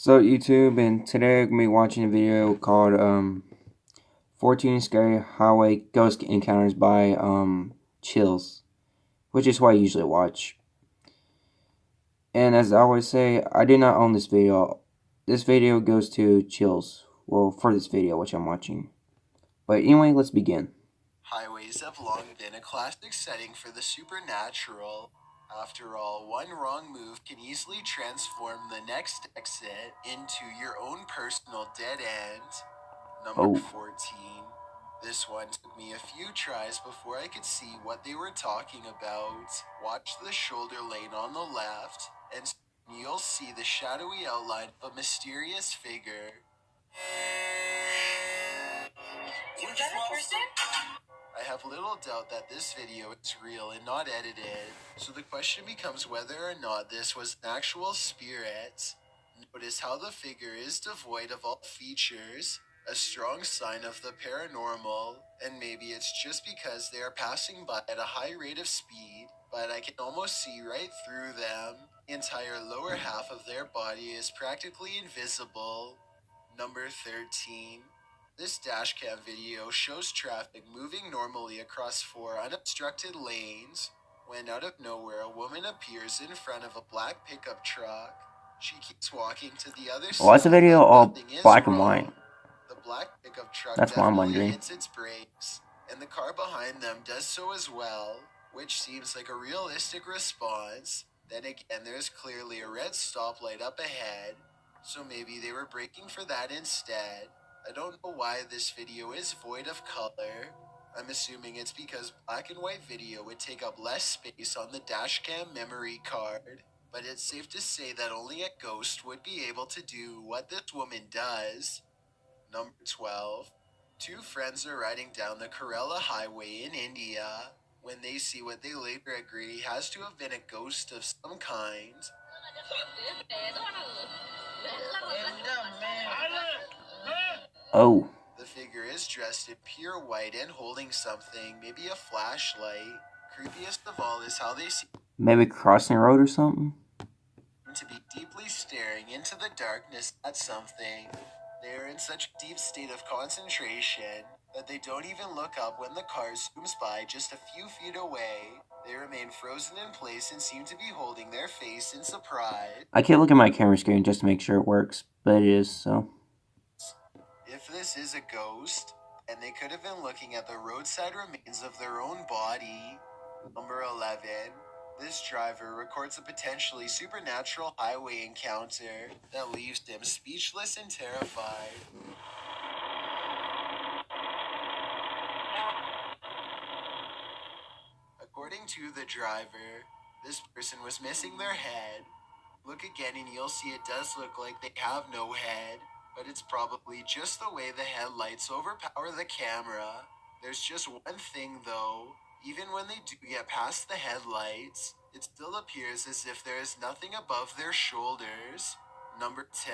So YouTube, and today I'm gonna be watching a video called 14 Scary Highway Ghost Encounters by Chills, which is what I usually watch. And as I always say, I do not own this video. This video goes to Chills. Well, for this video, which I'm watching. But anyway, let's begin. Highways have long been a classic setting for the supernatural. After all, one wrong move can easily transform the next exit into your own personal dead end. Number Oh. 14. This one took me a few tries before I could see what they were talking about. Watch the shoulder lane on the left, and soon you'll see the shadowy outline of a mysterious figure. I have little doubt that this video is real and not edited, so the question becomes whether or not this was an actual spirit. Notice how the figure is devoid of all features, a strong sign of the paranormal, and maybe it's just because they are passing by at a high rate of speed, but I can almost see right through them. The entire lower half of their body is practically invisible. Number 13. This dashcam video shows traffic moving normally across 4 unobstructed lanes when out of nowhere a woman appears in front of a black pickup truck. She keeps walking to the other side. Why is the video all nothing is black and wrong. white? The black pickup truck That's what I'm definitely wondering. hits its brakes, and the car behind them does so as well, which seems like a realistic response. Then again, there's clearly a red stoplight up ahead, so maybe they were braking for that instead. I don't know why this video is void of color. I'm assuming it's because black and white video would take up less space on the dashcam memory card, but it's safe to say that only a ghost would be able to do what this woman does. Number 12. Two friends are riding down the Kerala Highway in India when they see what they later agree has to have been a ghost of some kind. Oh. The figure is dressed in pure white and holding something, maybe a flashlight. Creepiest of all is how they seem Maybe crossing the road or something? to be deeply staring into the darkness at something. They are in such a deep state of concentration that they don't even look up when the car zooms by just a few feet away. They remain frozen in place and seem to be holding their face in surprise. I can't look at my camera screen just to make sure it works, but it is, so. If this is a ghost, then they could have been looking at the roadside remains of their own body. Number 11. This driver records a potentially supernatural highway encounter that leaves him speechless and terrified. According to the driver, this person was missing their head. Look again and you'll see it does look like they have no head, but it's probably just the way the headlights overpower the camera. There's just one thing though. Even when they do get past the headlights, it still appears as if there is nothing above their shoulders. Number 10.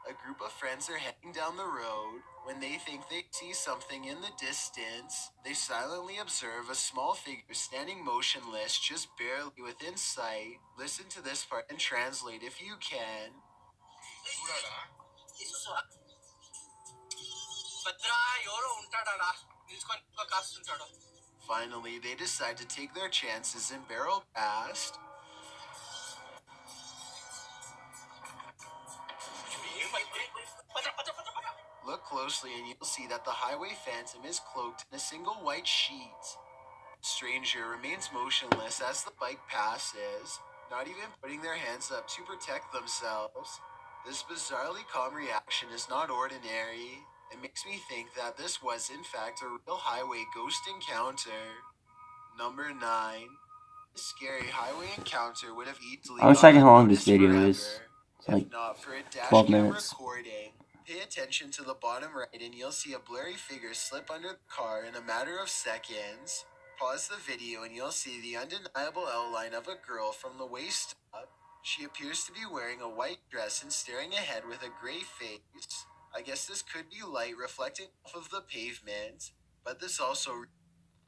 A group of friends are heading down the road. When they think they see something in the distance, they silently observe a small figure standing motionless just barely within sight. Listen to this part and translate if you can. Finally, they decide to take their chances and barrel past. Look closely and you'll see that the highway phantom is cloaked in a single white sheet. The stranger remains motionless as the bike passes, not even putting their hands up to protect themselves. This bizarrely calm reaction is not ordinary. It makes me think that this was in fact a real highway ghost encounter. Number 9. This scary highway encounter would have easily I was gone checking how long this unnoticed video forever, is. It's like if not for a 12 dashcam minutes. recording. Pay attention to the bottom right and you'll see a blurry figure slip under the car in a matter of seconds. Pause the video and you'll see the undeniable outline of a girl from the waist up. She appears to be wearing a white dress and staring ahead with a gray face. I guess this could be light reflecting off of the pavement, but this also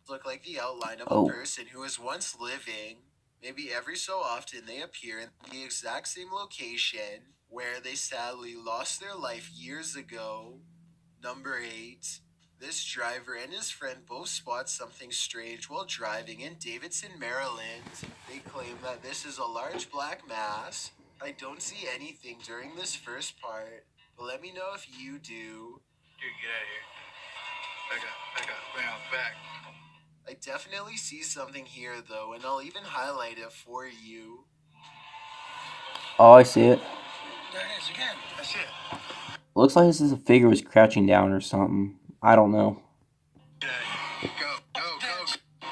look like the outline of a person who was once living. Maybe every so often they appear in the exact same location, where they sadly lost their life years ago. Number 8. This driver and his friend both spot something strange while driving in Davidson, Maryland. They claim that this is a large black mass. I don't see anything during this first part, but let me know if you do. Dude, get out of here. Back up, back. I definitely see something here though, and I'll even highlight it for you. Oh, I see it. There it is again. That's it. Looks like this is a figure was crouching down or something. I don't know. Get out of here. Go.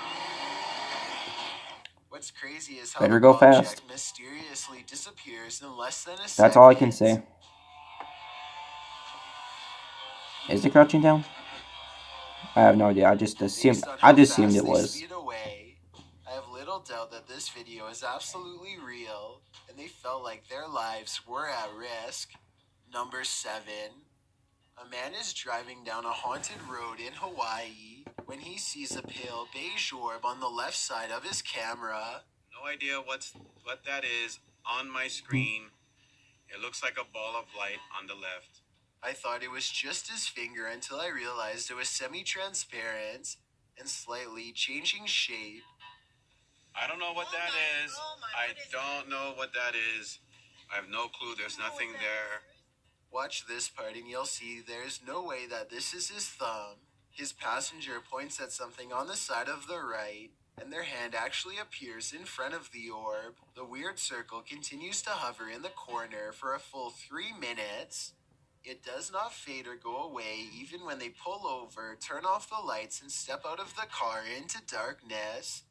What's crazy is how Better the go object fast. mysteriously disappears in less than a second. That's all I can say. Is it crouching down? I have no idea. I just assumed it was. I have little doubt that this video is absolutely real, and they felt like their lives were at risk. Number 7. A man is driving down a haunted road in Hawaii when he sees a pale beige orb on the left side of his camera. No idea what that is on my screen. It looks like a ball of light on the left. I thought it was just his finger until I realized it was semi-transparent and slightly changing shape. I don't know what that is. I don't know what that is. I have no clue. There's nothing there. Watch this part and you'll see there's no way that this is his thumb. His passenger points at something on the side of the right, and their hand actually appears in front of the orb. The weird circle continues to hover in the corner for a full 3 minutes. It does not fade or go away even when they pull over, turn off the lights, and step out of the car into darkness.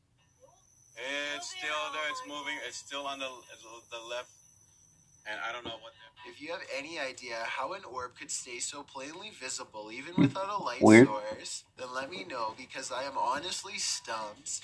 It's still there. It's moving. It's still on the left. And I don't know what that... If you have any idea how an orb could stay so plainly visible even without a light Weird. source, then let me know because I am honestly stumped.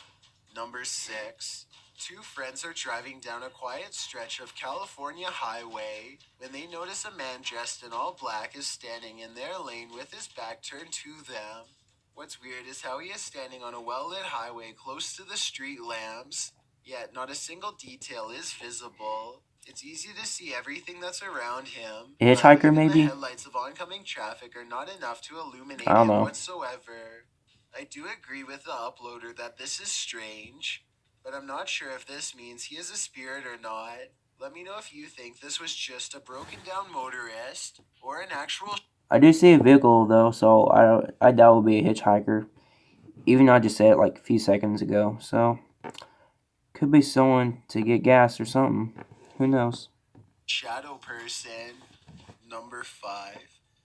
Number 6. 2 friends are driving down a quiet stretch of California highway when they notice a man dressed in all black is standing in their lane with his back turned to them. What's weird is how he is standing on a well-lit highway close to the street lamps, yet not a single detail is visible. It's easy to see everything that's around him. A hitchhiker, even maybe? The headlights of oncoming traffic are not enough to illuminate I don't him know. whatsoever. I do agree with the uploader that this is strange, but I'm not sure if this means he is a spirit or not. Let me know if you think this was just a broken down motorist or an actual... I do see a vehicle though, so I doubt it would be a hitchhiker. Even though I just said it like a few seconds ago, so could be someone to get gas or something. Who knows? shadow person. Number 5.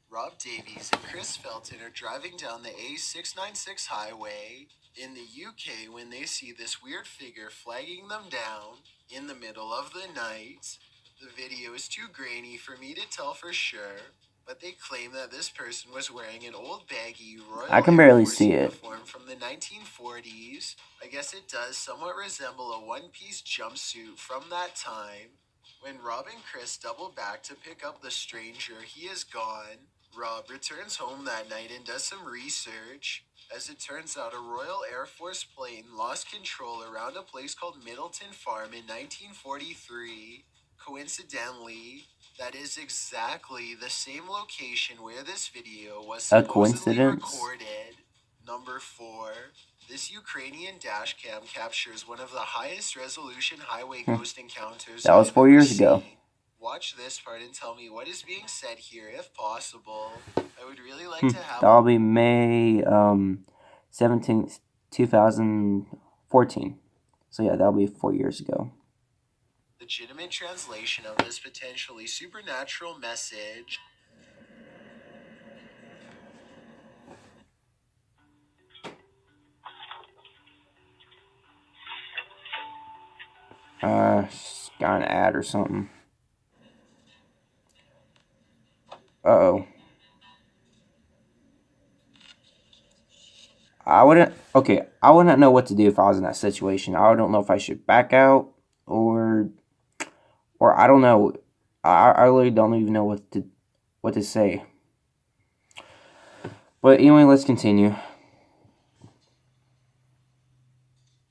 Rob Davies and Chris Felton are driving down the A696 highway in the UK when they see this weird figure flagging them down in the middle of the night. The video is too grainy for me to tell for sure, but they claim that this person was wearing an old baggy Royal I can Air barely Force see it. uniform from the 1940s. I guess it does somewhat resemble a one-piece jumpsuit from that time. When Rob and Chris double back to pick up the stranger, he is gone. Rob returns home that night and does some research. As it turns out, a Royal Air Force plane lost control around a place called Middleton Farm in 1943. Coincidentally, that is exactly the same location where this video was A supposedly coincidence? recorded. Number 4. This Ukrainian dash cam captures one of the highest resolution highway ghost encounters That was I've 4 ever years ago. seen. Watch this part and tell me what is being said here if possible. I would really like to have... That'll be May 17th, 2014. So yeah, that'll be 4 years ago. legitimate translation of this potentially supernatural message. Got an ad or something. Uh-oh. I wouldn't know what to do if I was in that situation. I don't know if I should back out or I don't know. I really don't even know what to say. But anyway, let's continue.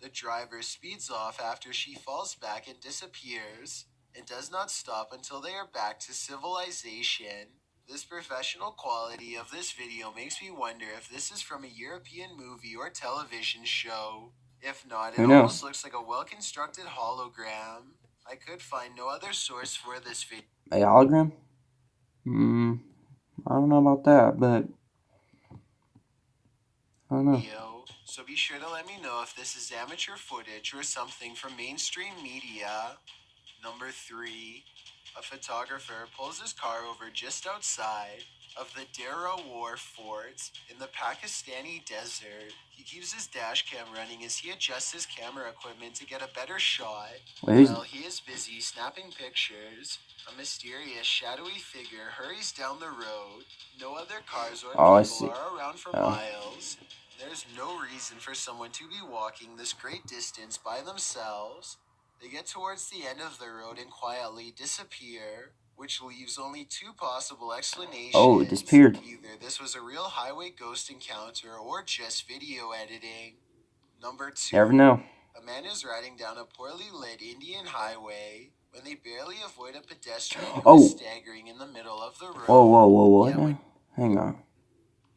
The driver speeds off after she falls back and disappears. It does not stop until they are back to civilization. This professional quality of this video makes me wonder if this is from a European movie or television show. If not, it Who almost knows? looks like a well-constructed hologram. I could find no other source for this video. A hologram? I don't know about that, but I don't know. So be sure to let me know if this is amateur footage or something from mainstream media. Number 3. A photographer pulls his car over just outside of the Dera War Fort in the Pakistani desert. He keeps his dash cam running as he adjusts his camera equipment to get a better shot. Wait, While he is busy snapping pictures, a mysterious shadowy figure hurries down the road. No other cars or I people see. are around for Oh. miles. There's no reason for someone to be walking this great distance by themselves. They get towards the end of the road and quietly disappear, which leaves only 2 possible explanations. Oh, it disappeared. Either this was a real highway ghost encounter or just video editing. Number 2. Never know. A man is riding down a poorly lit Indian highway when they barely avoid a pedestrian who is staggering in the middle of the road. Whoa. Yeah, Hang on.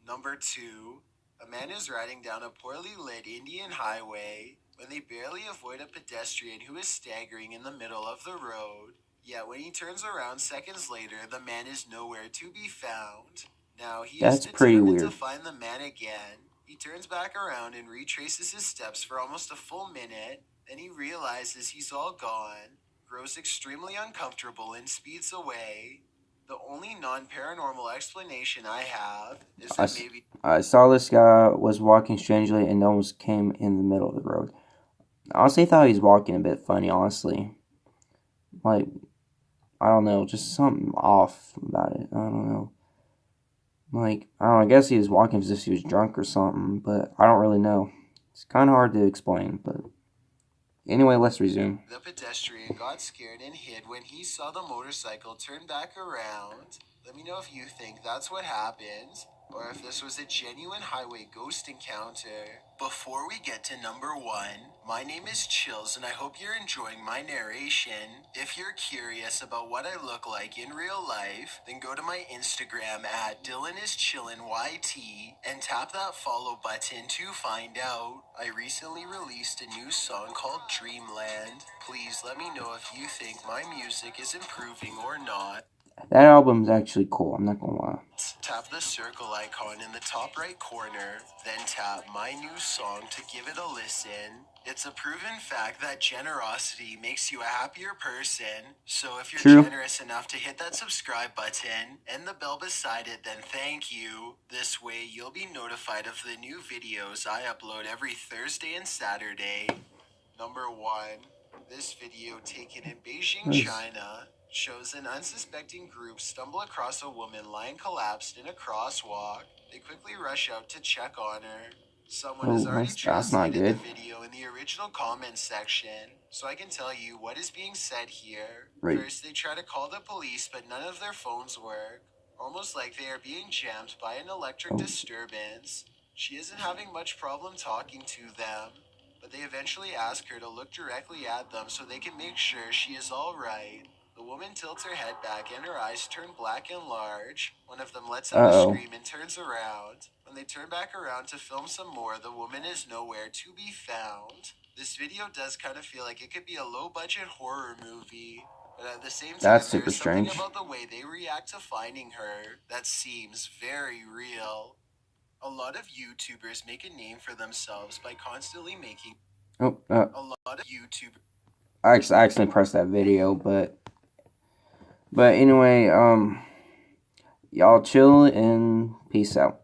Number 2. A man is riding down a poorly lit Indian highway when they barely avoid a pedestrian who is staggering in the middle of the road. Yet when he turns around seconds later, the man is nowhere to be found. Now he is determined to find the man again. He turns back around and retraces his steps for almost a full minute. Then he realizes he's all gone, grows extremely uncomfortable, and speeds away. The only non-paranormal explanation I have is that maybe I saw this guy was walking strangely and almost came in the middle of the road. I honestly thought he was walking a bit funny, honestly. Like, I don't know, just something off about it. I don't know. Like, I don't know, I guess he was walking as if he was drunk or something, but I don't really know. It's kind of hard to explain, but anyway, let's resume. The pedestrian got scared and hid when he saw the motorcycle turn back around. Let me know if you think that's what happened, or if this was a genuine highway ghost encounter. Before we get to number 1, my name is Chills and I hope you're enjoying my narration. If you're curious about what I look like in real life, then go to my Instagram at DylanIsChillinYT and tap that follow button to find out. I recently released a new song called Dreamland. Please let me know if you think my music is improving or not. That album's actually cool, I'm not gonna lie. Tap the circle icon in the top right corner, then tap my new song to give it a listen. It's a proven fact that generosity makes you a happier person. So if you're generous enough to hit that subscribe button and the bell beside it, then thank you. This way you'll be notified of the new videos I upload every Thursday and Saturday. Number 1. This video taken in Beijing, China, shows an unsuspecting group stumble across a woman lying collapsed in a crosswalk. They quickly rush out to check on her. Someone has already translated the video in the original comments section, so I can tell you what is being said here. First, they try to call the police, but none of their phones work, almost like they are being jammed by an electric disturbance. She isn't having much problem talking to them, but they eventually ask her to look directly at them so they can make sure she is all right. The woman tilts her head back and her eyes turn black and large. One of them lets out a scream and turns around. When they turn back around to film some more, the woman is nowhere to be found. This video does kind of feel like it could be a low-budget horror movie, but at the same time, there's something about the way they react to finding her that seems very real. A lot of YouTubers make a name for themselves by constantly making a lot of YouTubers. I accidentally pressed that video, but anyway, y'all chill and peace out.